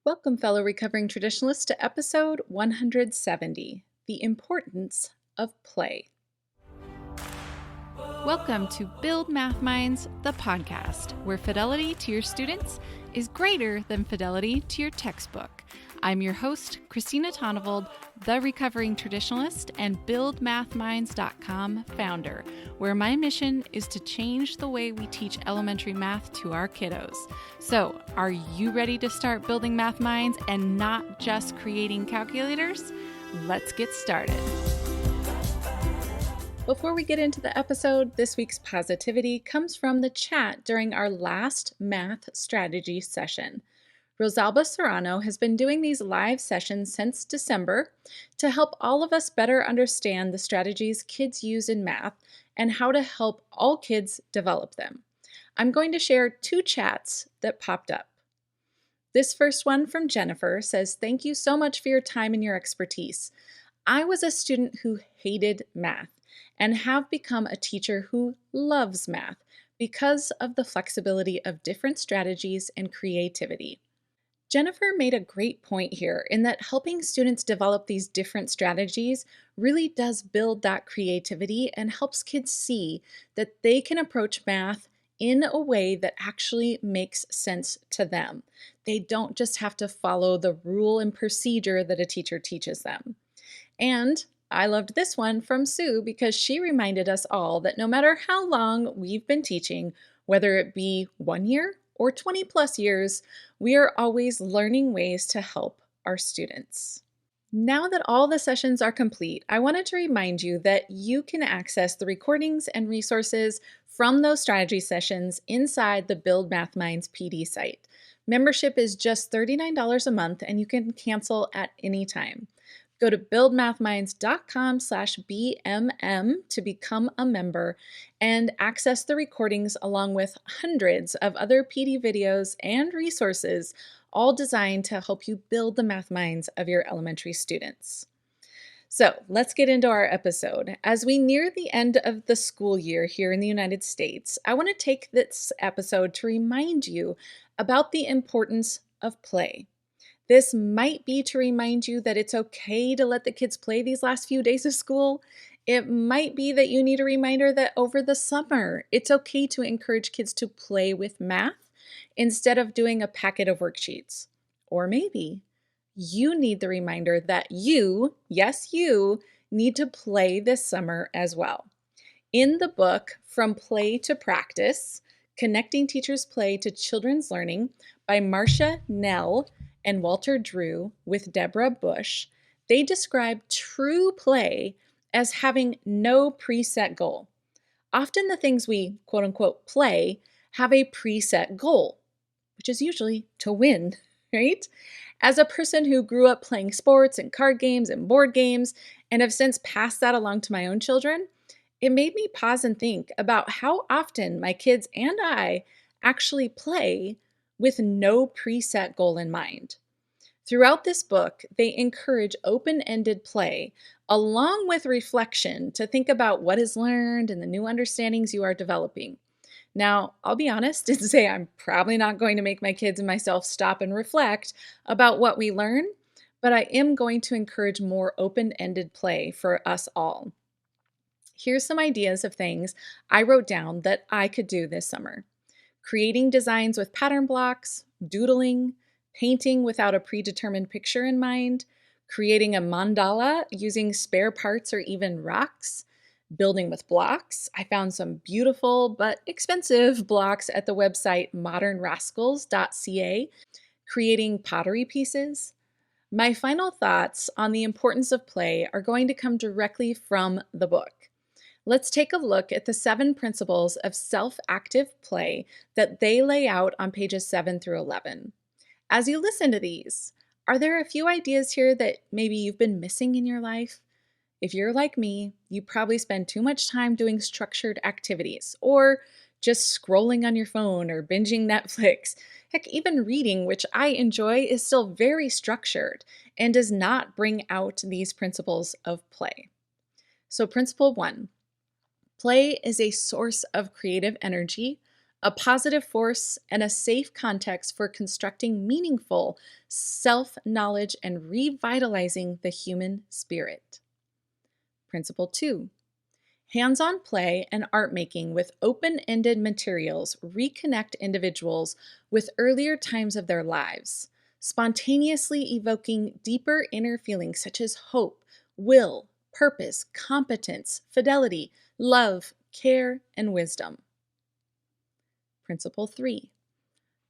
Welcome, fellow recovering traditionalists, to episode 170, The Importance of Play. Welcome to Build Math Minds, the podcast, where fidelity to your students is greater than fidelity to your textbook. I'm your host, Christina Tonnevold, the recovering traditionalist and BuildMathMinds.com founder, where my mission is to change the way we teach elementary math to our kiddos. So, are you ready to start building math minds and not just creating calculators? Let's get started. Before we get into the episode, this week's positivity comes from the chat during our last math strategy session. Rosalba Serrano has been doing these live sessions since December to help all of us better understand the strategies kids use in math and how to help all kids develop them. I'm going to share two chats that popped up. This first one from Jennifer says, "Thank you so much for your time and your expertise. I was a student who hated math and have become a teacher who loves math because of the flexibility of different strategies and creativity." Jennifer made a great point here in that helping students develop these different strategies really does build that creativity and helps kids see that they can approach math in a way that actually makes sense to them. They don't just have to follow the rule and procedure that a teacher teaches them. And I loved this one from Sue because she reminded us all that no matter how long we've been teaching, whether it be 1 year or 20 plus years, we are always learning ways to help our students. Now that all the sessions are complete, I wanted to remind you that you can access the recordings and resources from those strategy sessions inside the Build Math Minds PD site. Membership is just $39 a month and you can cancel at any time. Go to buildmathminds.com/BMM to become a member and access the recordings along with hundreds of other PD videos and resources, all designed to help you build the math minds of your elementary students. So let's get into our episode. As we near the end of the school year here in the United States, I want to take this episode to remind you about the importance of play. This might be to remind you that it's okay to let the kids play these last few days of school. It might be that you need a reminder that over the summer, it's okay to encourage kids to play with math instead of doing a packet of worksheets. Or maybe you need the reminder that you, yes, you, need to play this summer as well. In the book, From Play to Practice, Connecting Teachers' Play to Children's Learning by Marcia Nell and Walter Drew with Deborah Bush, they describe true play as having no preset goal. Often the things we quote unquote play have a preset goal, which is usually to win, right? As a person who grew up playing sports and card games and board games and have since passed that along to my own children, it made me pause and think about how often my kids and I actually play with no preset goal in mind. Throughout this book, they encourage open-ended play along with reflection to think about what is learned and the new understandings you are developing. Now, I'll be honest and say I'm probably not going to make my kids and myself stop and reflect about what we learn, but I am going to encourage more open-ended play for us all. Here's some ideas of things I wrote down that I could do this summer. Creating designs with pattern blocks, doodling, painting without a predetermined picture in mind, creating a mandala using spare parts or even rocks, building with blocks. I found some beautiful but expensive blocks at the website modernrascals.ca, creating pottery pieces. My final thoughts on the importance of play are going to come directly from the book. Let's take a look at the 7 principles of self-active play that they lay out on pages 7 through 11. As you listen to these, are there a few ideas here that maybe you've been missing in your life? If you're like me, you probably spend too much time doing structured activities or just scrolling on your phone or binging Netflix. Heck, even reading, which I enjoy, is still very structured and does not bring out these principles of play. So principle 1. Play is a source of creative energy, a positive force, and a safe context for constructing meaningful self knowledge and revitalizing the human spirit. Principle 2. Hands on play and art making with open ended materials reconnect individuals with earlier times of their lives, spontaneously evoking deeper inner feelings such as hope, will, purpose, competence, fidelity, love, care, and wisdom. Principle 3.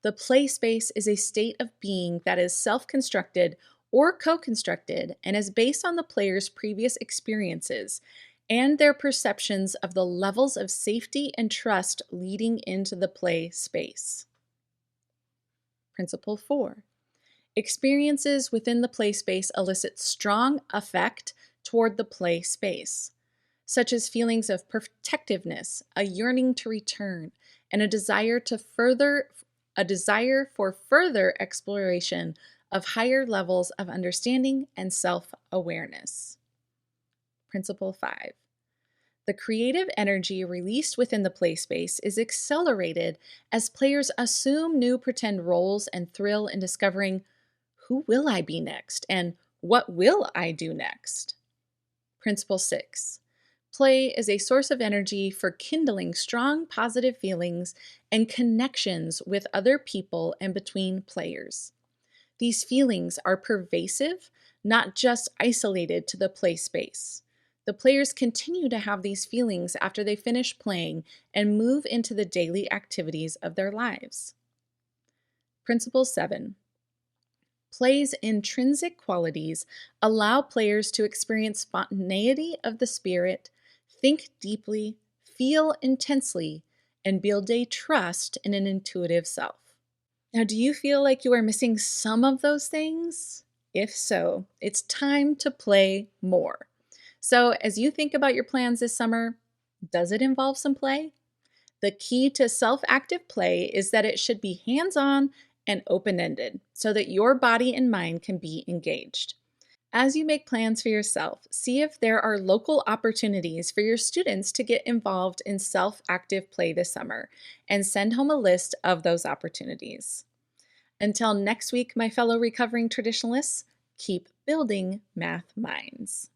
The play space is a state of being that is self constructed or co constructed and is based on the player's previous experiences and their perceptions of the levels of safety and trust leading into the play space. Principle 4. Experiences within the play space elicit strong affect toward the play space, such as feelings of protectiveness, a yearning to return, and a desire for further exploration of higher levels of understanding and self-awareness. Principle 5. The creative energy released within the play space is accelerated as players assume new pretend roles and thrill in discovering who will I be next and what will I do next. Principle 6. Play is a source of energy for kindling strong positive feelings and connections with other people and between players. These feelings are pervasive, not just isolated to the play space. The players continue to have these feelings after they finish playing and move into the daily activities of their lives. Principle 7. Play's intrinsic qualities allow players to experience spontaneity of the spirit, think deeply, feel intensely, and build a trust in an intuitive self. Now, do you feel like you are missing some of those things? If so, it's time to play more. So, as you think about your plans this summer, does it involve some play? The key to self-active play is that it should be hands-on and open-ended so that your body and mind can be engaged. As you make plans for yourself, see if there are local opportunities for your students to get involved in self-active play this summer and send home a list of those opportunities. Until next week, my fellow recovering traditionalists, keep building math minds.